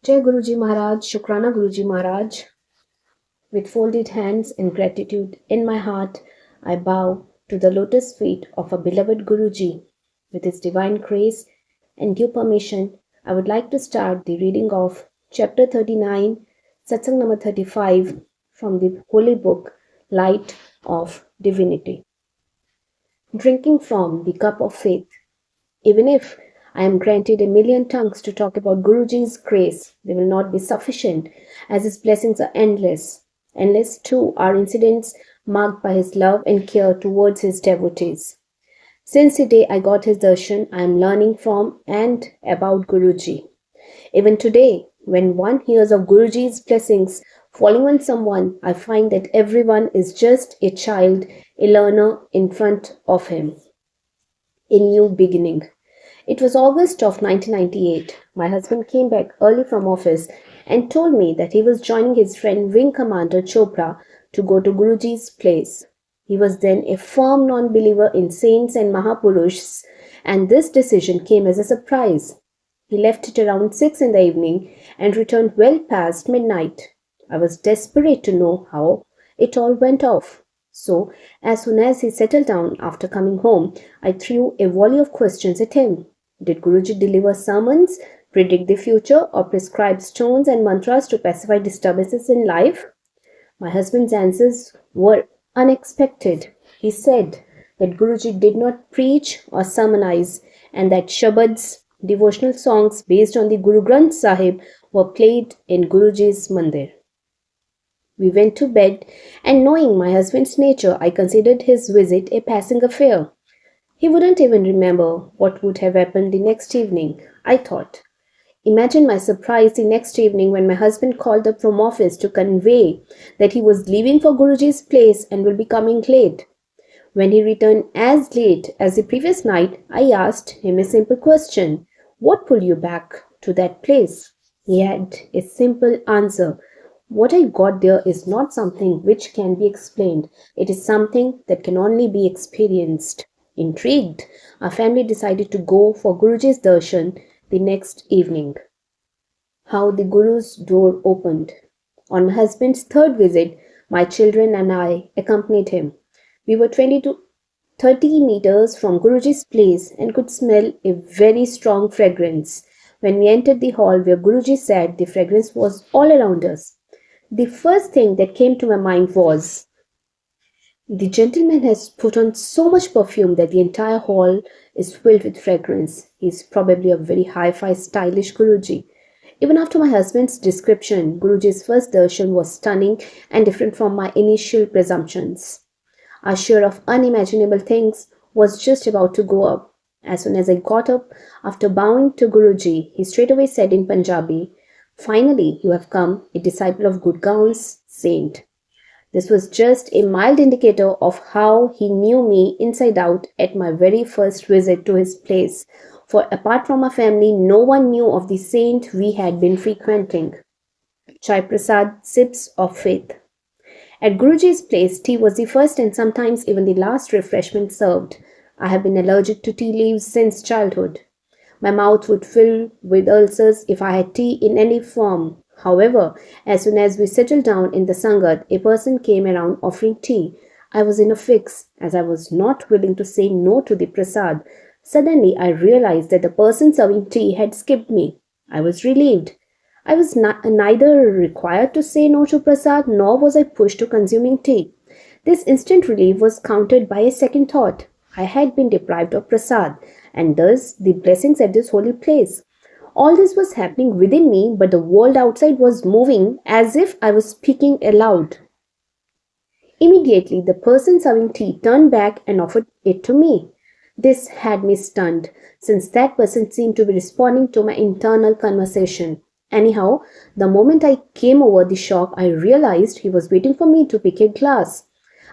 Jai Guruji Maharaj, Shukrana Guruji Maharaj. With folded hands and gratitude in my heart, I bow to the lotus feet of our beloved Guruji. With his divine grace and due permission, I would like to start the reading of Chapter 39, Satsang number 35 from the Holy Book, Light of Divinity. Drinking from the cup of faith. Even if I am granted a million tongues to talk about Guruji's grace, they will not be sufficient, as his blessings are endless. Endless too are incidents marked by his love and care towards his devotees. Since the day I got his darshan, I am learning from and about Guruji. Even today, when one hears of Guruji's blessings falling on someone, I find that everyone is just a child, a learner in front of him. A new beginning. It was August of 1998. My husband came back early from office and told me that he was joining his friend Wing Commander Chopra to go to Guruji's place. He was then a firm non-believer in saints and Mahapurushs, and this decision came as a surprise. He left it around 6 in the evening and returned well past midnight. I was desperate to know how it all went off. So, as soon as he settled down after coming home, I threw a volley of questions at him. Did Guruji deliver sermons, predict the future, or prescribe stones and mantras to pacify disturbances in life? My husband's answers were unexpected. He said that Guruji did not preach or sermonize, and that Shabads, devotional songs based on the Guru Granth Sahib, were played in Guruji's mandir. We went to bed, and knowing my husband's nature, I considered his visit a passing affair. He wouldn't even remember what would have happened the next evening, I thought. Imagine my surprise the next evening when my husband called up from office to convey that he was leaving for Guruji's place and will be coming late. When he returned as late as the previous night, I asked him a simple question. What pulled you back to that place? He had a simple answer. What I got there is not something which can be explained. It is something that can only be experienced. Intrigued, our family decided to go for Guruji's darshan the next evening. How the Guru's door opened. On my husband's third visit, my children and I accompanied him. We were 20 to 30 meters from Guruji's place and could smell a very strong fragrance. When we entered the hall where Guruji sat, the fragrance was all around us. The first thing that came to my mind was, the gentleman has put on so much perfume that the entire hall is filled with fragrance. He is probably a very hi-fi stylish Guruji. Even after my husband's description, Guruji's first darshan was stunning and different from my initial presumptions. Our share of unimaginable things was just about to go up. As soon as I got up, after bowing to Guruji, he straightaway said in Punjabi, "Finally, you have come, a disciple of Gurgaon's saint." This was just a mild indicator of how he knew me inside out at my very first visit to his place, for apart from our family, no one knew of the saint we had been frequenting. Chai Prasad, sips of faith. At Guruji's place, tea was the first and sometimes even the last refreshment served. I have been allergic to tea leaves since childhood. My mouth would fill with ulcers if I had tea in any form. However, as soon as we settled down in the Sangat, a person came around offering tea. I was in a fix, as I was not willing to say no to the prasad. Suddenly, I realized that the person serving tea had skipped me. I was relieved. I was neither required to say no to prasad, nor was I pushed to consuming tea. This instant relief was countered by a second thought. I had been deprived of prasad, and thus the blessings at this holy place. All this was happening within me, but the world outside was moving as if I was speaking aloud. Immediately, the person serving tea turned back and offered it to me. This had me stunned, since that person seemed to be responding to my internal conversation. Anyhow, the moment I came over the shock, I realized he was waiting for me to pick a glass.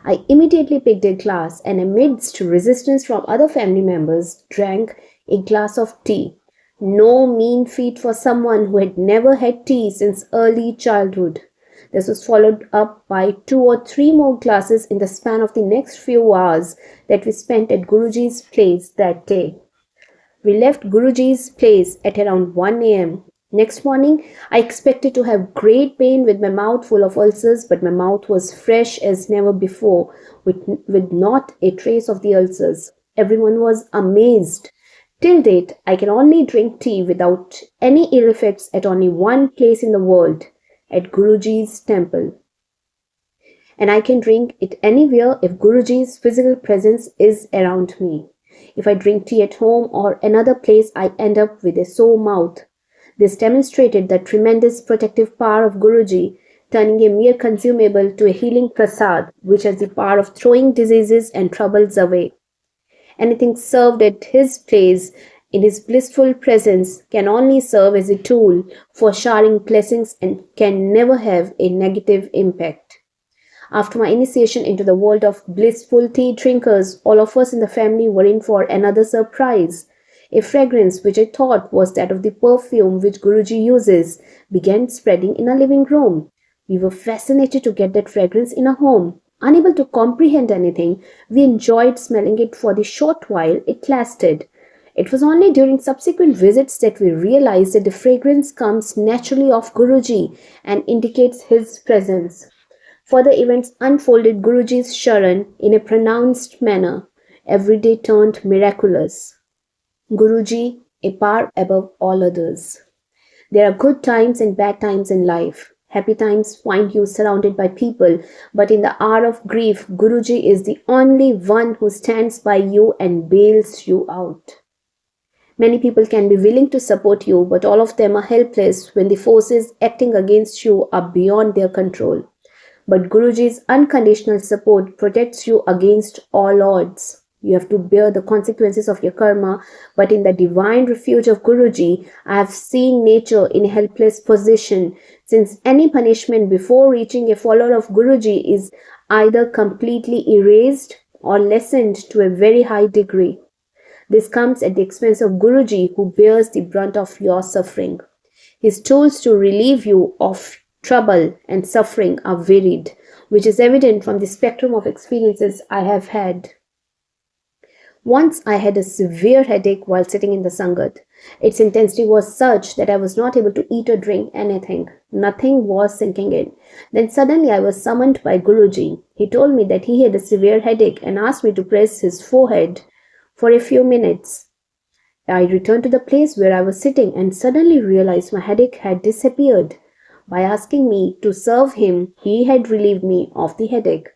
I immediately picked a glass and, amidst resistance from other family members, drank a glass of tea. No mean feat for someone who had never had tea since early childhood. This was followed up by 2 or 3 more classes in the span of the next few hours that we spent at Guruji's place that day. We left Guruji's place at around 1 a.m. Next morning, I expected to have great pain with my mouth full of ulcers, but my mouth was fresh as never before, with not a trace of the ulcers. Everyone was amazed. Till date, I can only drink tea without any ill effects at only one place in the world, at Guruji's temple. And I can drink it anywhere if Guruji's physical presence is around me. If I drink tea at home or another place, I end up with a sore mouth. This demonstrated the tremendous protective power of Guruji, turning a mere consumable to a healing prasad, which has the power of throwing diseases and troubles away. Anything served at his place in his blissful presence can only serve as a tool for showering blessings and can never have a negative impact. After my initiation into the world of blissful tea drinkers, all of us in the family were in for another surprise. A fragrance which I thought was that of the perfume which Guruji uses began spreading in our living room. We were fascinated to get that fragrance in our home. Unable to comprehend anything, we enjoyed smelling it for the short while it lasted. It was only during subsequent visits that we realized that the fragrance comes naturally of Guruji and indicates his presence. Further events unfolded Guruji's Sharan in a pronounced manner. Every day turned miraculous. Guruji, a power above all others. There are good times and bad times in life. Happy times find you surrounded by people, but in the hour of grief, Guruji is the only one who stands by you and bails you out. Many people can be willing to support you, but all of them are helpless when the forces acting against you are beyond their control. But Guruji's unconditional support protects you against all odds. You have to bear the consequences of your karma, but in the divine refuge of Guruji, I have seen nature in a helpless position, since any punishment before reaching a follower of Guruji is either completely erased or lessened to a very high degree. This comes at the expense of Guruji, who bears the brunt of your suffering. His tools to relieve you of trouble and suffering are varied, which is evident from the spectrum of experiences I have had. Once I had a severe headache while sitting in the Sangat. Its intensity was such that I was not able to eat or drink anything. Nothing was sinking in. Then suddenly I was summoned by Guruji. He told me that he had a severe headache and asked me to press his forehead for a few minutes. I returned to the place where I was sitting and suddenly realized my headache had disappeared. By asking me to serve him, he had relieved me of the headache.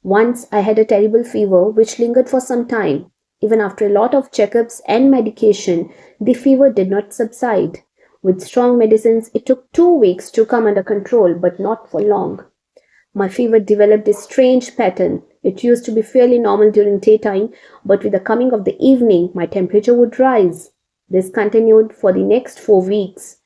Once I had a terrible fever which lingered for some time. Even after a lot of checkups and medication, the fever did not subside. With strong medicines, it took 2 weeks to come under control, but not for long. My fever developed a strange pattern. It used to be fairly normal during daytime, but with the coming of the evening, my temperature would rise. This continued for the next 4 weeks.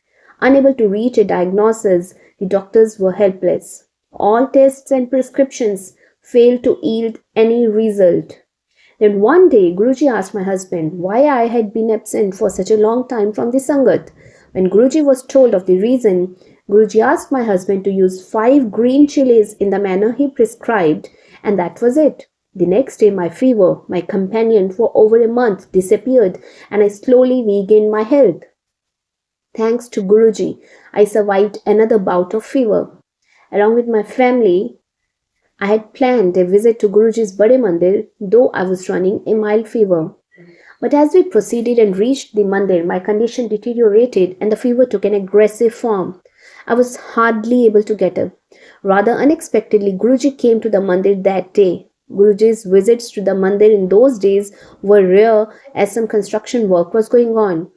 Unable to reach a diagnosis, the doctors were helpless. All tests and prescriptions failed to yield any result. Then one day, Guruji asked my husband why I had been absent for such a long time from the Sangat. When Guruji was told of the reason, Guruji asked my husband to use 5 green chilies in the manner he prescribed, and that was it. The next day, my fever, my companion for over a month, disappeared, and I slowly regained my health. Thanks to Guruji, I survived another bout of fever. Along with my family, I had planned a visit to Guruji's Bade Mandir, though I was running a mild fever. But as we proceeded and reached the mandir, my condition deteriorated and the fever took an aggressive form. I was hardly able to get up. Rather unexpectedly, Guruji came to the mandir that day. Guruji's visits to the mandir in those days were rare as some construction work was going on.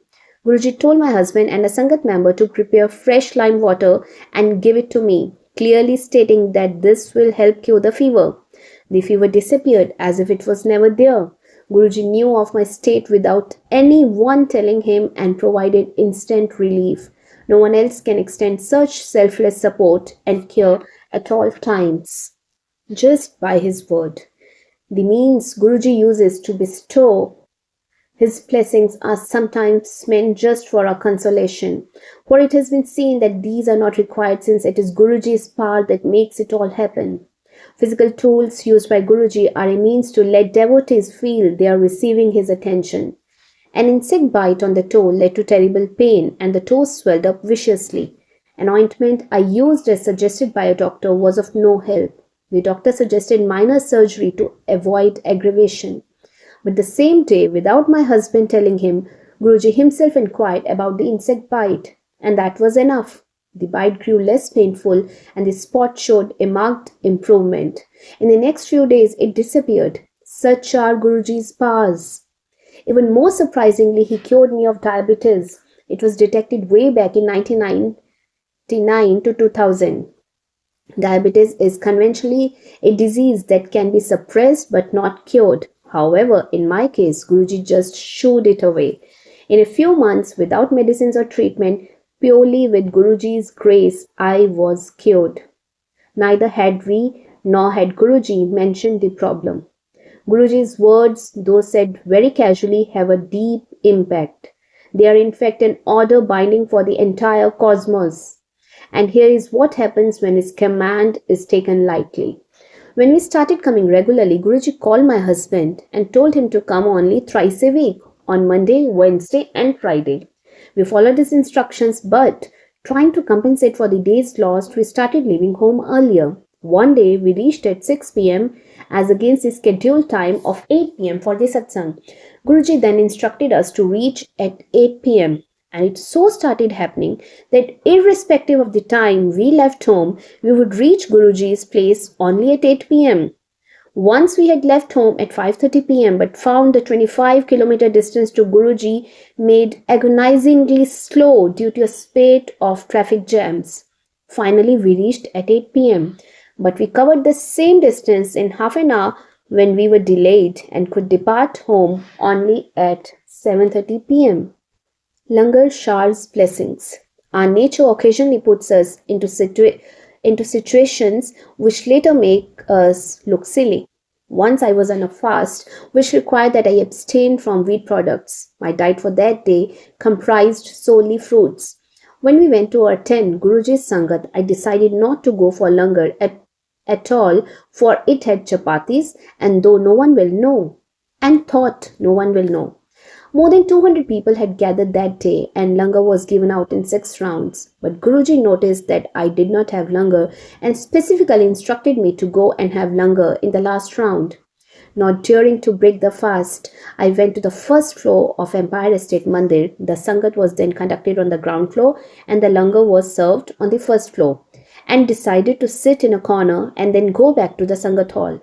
Guruji told my husband and a Sangat member to prepare fresh lime water and give it to me, clearly stating that this will help cure the fever. The fever disappeared as if it was never there. Guruji knew of my state without anyone telling him and provided instant relief. No one else can extend such selfless support and care at all times, just by his word. The means Guruji uses to bestow his blessings are sometimes meant just for our consolation, for it has been seen that these are not required since it is Guruji's power that makes it all happen. Physical tools used by Guruji are a means to let devotees feel they are receiving his attention. An insect bite on the toe led to terrible pain, and the toe swelled up viciously. An ointment I used as suggested by a doctor was of no help. The doctor suggested minor surgery to avoid aggravation. But the same day, without my husband telling him, Guruji himself inquired about the insect bite, and that was enough. The bite grew less painful, and the spot showed a marked improvement. In the next few days, it disappeared. Such are Guruji's powers. Even more surprisingly, he cured me of diabetes. It was detected way back in 1999 to 2000. Diabetes is conventionally a disease that can be suppressed but not cured. However, in my case, Guruji just shooed it away. In a few months, without medicines or treatment, purely with Guruji's grace, I was cured. Neither had we nor had Guruji mentioned the problem. Guruji's words, though said very casually, have a deep impact. They are in fact an order binding for the entire cosmos. And here is what happens when his command is taken lightly. When we started coming regularly, Guruji called my husband and told him to come only thrice a week, on Monday, Wednesday and Friday. We followed his instructions, but trying to compensate for the days lost, we started leaving home earlier. One day we reached at 6 p.m. as against the scheduled time of 8 p.m. for the satsang. Guruji then instructed us to reach at 8 p.m. And it so started happening that irrespective of the time we left home, we would reach Guruji's place only at 8 p.m. Once we had left home at 5:30 p.m. but found the 25-kilometer distance to Guruji made agonizingly slow due to a spate of traffic jams. Finally, we reached at 8 p.m. But we covered the same distance in half an hour when we were delayed and could depart home only at 7:30 p.m. Langar showers blessings. Our nature occasionally puts us into situations which later make us look silly. Once I was on a fast which required that I abstain from wheat products. My diet for that day comprised solely fruits. When we went to attend Guruji's Sangat, I decided not to go for langar at all, for it had chapatis, and though no one will know, and thought no one will know. More than 200 people had gathered that day, and langar was given out in 6 rounds. But Guruji noticed that I did not have langar and specifically instructed me to go and have langar in the last round. Not daring to break the fast, I went to the first floor of Empire Estate Mandir. The Sangat was then conducted on the ground floor and the langar was served on the first floor, and decided to sit in a corner and then go back to the Sangat hall.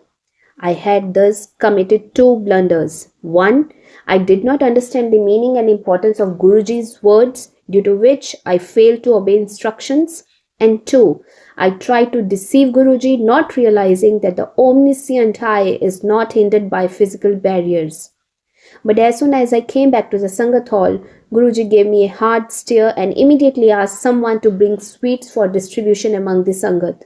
I had thus committed 2 blunders. 1. I did not understand the meaning and importance of Guruji's words, due to which I failed to obey instructions. And 2. I tried to deceive Guruji, not realizing that the omniscient eye is not hindered by physical barriers. But as soon as I came back to the Sangat hall, Guruji gave me a hard stare and immediately asked someone to bring sweets for distribution among the Sangat.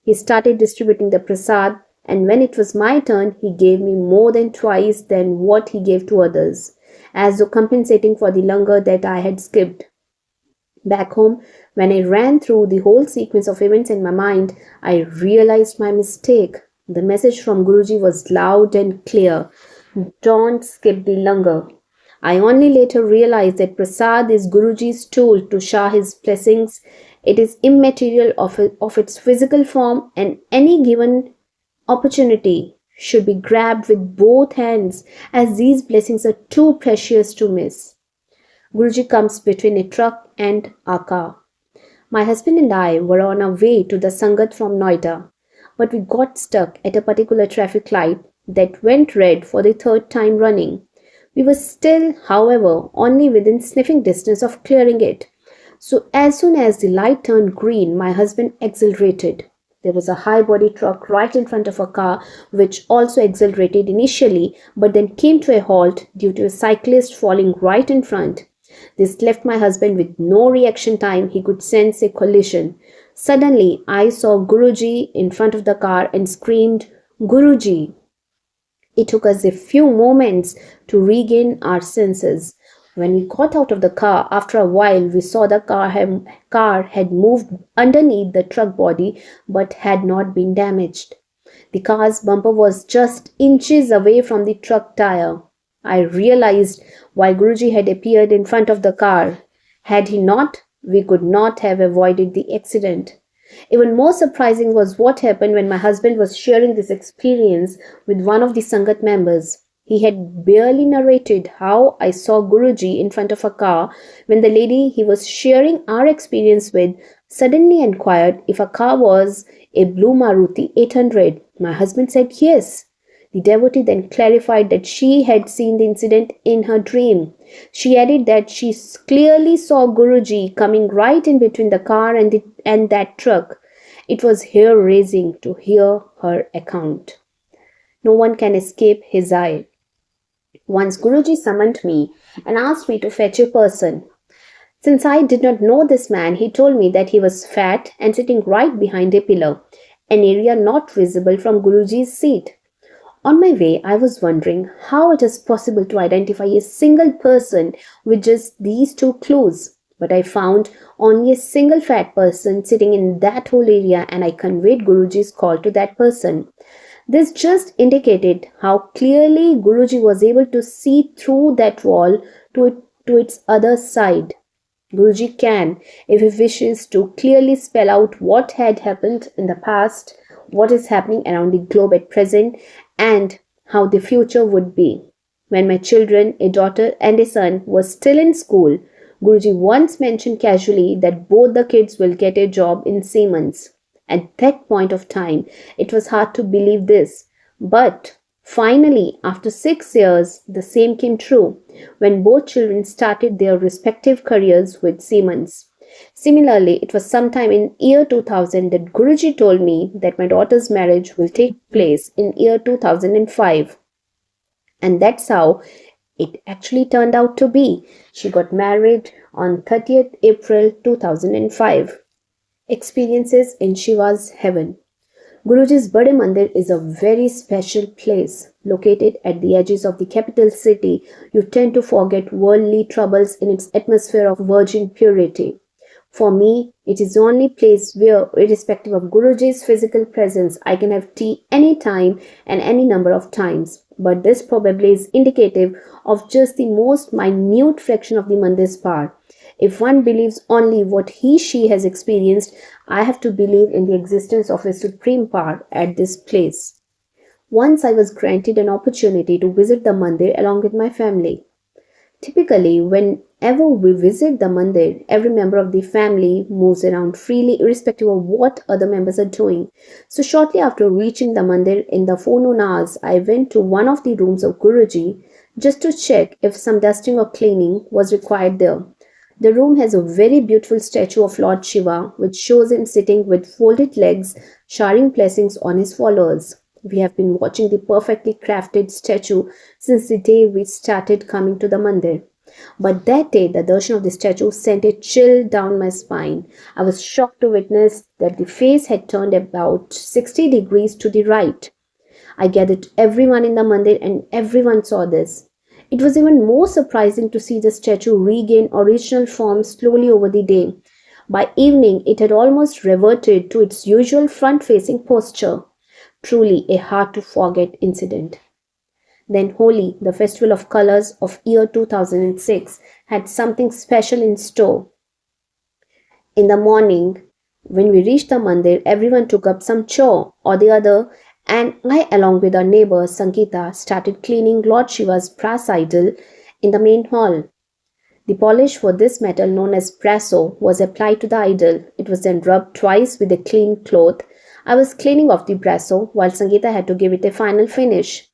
He started distributing the prasad, and when it was my turn, he gave me more than twice than what he gave to others, as though compensating for the langar that I had skipped. Back home, when I ran through the whole sequence of events in my mind, I realized my mistake. The message from Guruji was loud and clear. Don't skip the langar. I only later realized that prasad is Guruji's tool to shower his blessings. It is immaterial of its physical form, and any given opportunity should be grabbed with both hands, as these blessings are too precious to miss. Guruji comes between a truck and our car. My husband and I were on our way to the Sangat from Noida, but we got stuck at a particular traffic light that went red for the 3rd time running. We were still, however, only within sniffing distance of clearing it. So as soon as the light turned green, my husband accelerated. There was a high-body truck right in front of our car, which also accelerated initially, but then came to a halt due to a cyclist falling right in front. This left my husband with no reaction time. He could sense a collision. Suddenly, I saw Guruji in front of the car and screamed, "Guruji!" It took us a few moments to regain our senses. When we got out of the car, after a while, we saw the car had moved underneath the truck body but had not been damaged. The car's bumper was just inches away from the truck tire. I realized why Guruji had appeared in front of the car. Had he not, we could not have avoided the accident. Even more surprising was what happened when my husband was sharing this experience with one of the Sangat members. He had barely narrated how I saw Guruji in front of a car when the lady he was sharing our experience with suddenly inquired if a car was a blue Maruti 800. My husband said yes. The devotee then clarified that she had seen the incident in her dream. She added that she clearly saw Guruji coming right in between the car and that truck. It was hair raising to hear her account. No one can escape his eye. Once Guruji summoned me and asked me to fetch a person. Since I did not know this man, he told me that he was fat and sitting right behind a pillar, an area not visible from Guruji's seat. On my way, I was wondering how it is possible to identify a single person with just these two clues. But I found only a single fat person sitting in that whole area, and I conveyed Guruji's call to that person. This just indicated how clearly Guruji was able to see through that wall to its other side. Guruji can, if he wishes, to clearly spell out what had happened in the past, what is happening around the globe at present, and how the future would be. When my children, a daughter and a son, were still in school, Guruji once mentioned casually that both the kids will get a job in Siemens. At that point of time, it was hard to believe this. But finally, after 6 years, the same came true when both children started their respective careers with Siemens. Similarly, it was sometime in year 2000 that Guruji told me that my daughter's marriage will take place in year 2005. And that's how it actually turned out to be. She got married on 30th April 2005. Experiences in Shiva's heaven. Guruji's Bade Mandir is a very special place. Located at the edges of the capital city, you tend to forget worldly troubles in its atmosphere of virgin purity. For me, it is the only place where, irrespective of Guruji's physical presence, I can have tea any time and any number of times. But this probably is indicative of just the most minute fraction of the mandir's power. If one believes only what she has experienced, I have to believe in the existence of a supreme power at this place. Once I was granted an opportunity to visit the mandir along with my family. Typically, whenever we visit the mandir, every member of the family moves around freely irrespective of what other members are doing. So shortly after reaching the mandir in the forenoon hours, I went to one of the rooms of Guruji just to check if some dusting or cleaning was required there. The room has a very beautiful statue of Lord Shiva, which shows him sitting with folded legs, showering blessings on his followers. We have been watching the perfectly crafted statue since the day we started coming to the mandir. But that day, the darshan of the statue sent a chill down my spine. I was shocked to witness that the face had turned about 60 degrees to the right. I gathered everyone in the mandir and everyone saw this. It was even more surprising to see the statue regain original form slowly over the day. By evening, it had almost reverted to its usual front-facing posture. Truly a hard-to-forget incident. Then Holi, the festival of colors of year 2006, had something special in store. In the morning, when we reached the mandir, everyone took up some chore or the other, and I, along with our neighbor Sangeeta, started cleaning Lord Shiva's brass idol in the main hall. The polish for this metal, known as brasso, was applied to the idol. It was then rubbed twice with a clean cloth. I was cleaning off the brasso while Sangeeta had to give it a final finish.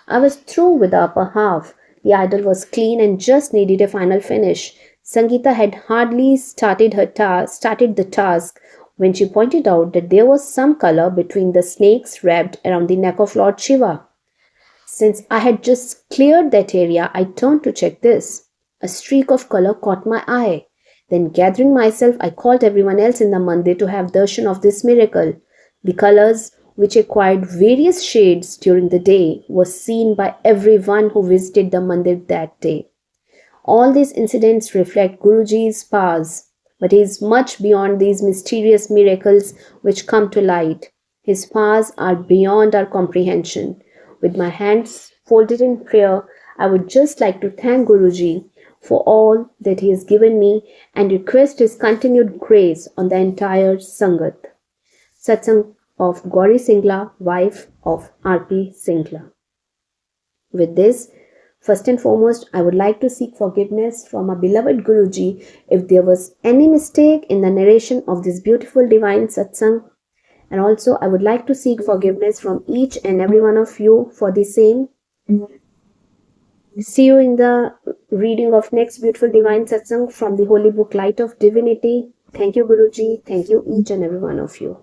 I was through with the upper half. The idol was clean and just needed a final finish. Sangeeta had hardly started the task when she pointed out that there was some color between the snakes wrapped around the neck of Lord Shiva. Since I had just cleared that area, I turned to check this. A streak of color caught my eye. Then, gathering myself, I called everyone else in the mandir to have darshan of this miracle. The colors, which acquired various shades during the day, were seen by everyone who visited the mandir that day. All these incidents reflect Guruji's powers, but he is much beyond these mysterious miracles which come to light. His powers are beyond our comprehension. With my hands folded in prayer, I would just like to thank Guruji for all that he has given me and request his continued grace on the entire Sangat. Satsang of Gauri Singla, wife of R.P. Singla. With this, first and foremost, I would like to seek forgiveness from our beloved Guruji if there was any mistake in the narration of this beautiful divine satsang. And also, I would like to seek forgiveness from each and every one of you for the same. See you in the reading of next beautiful divine satsang from the holy book Light of Divinity. Thank you, Guruji. Thank you, each and every one of you.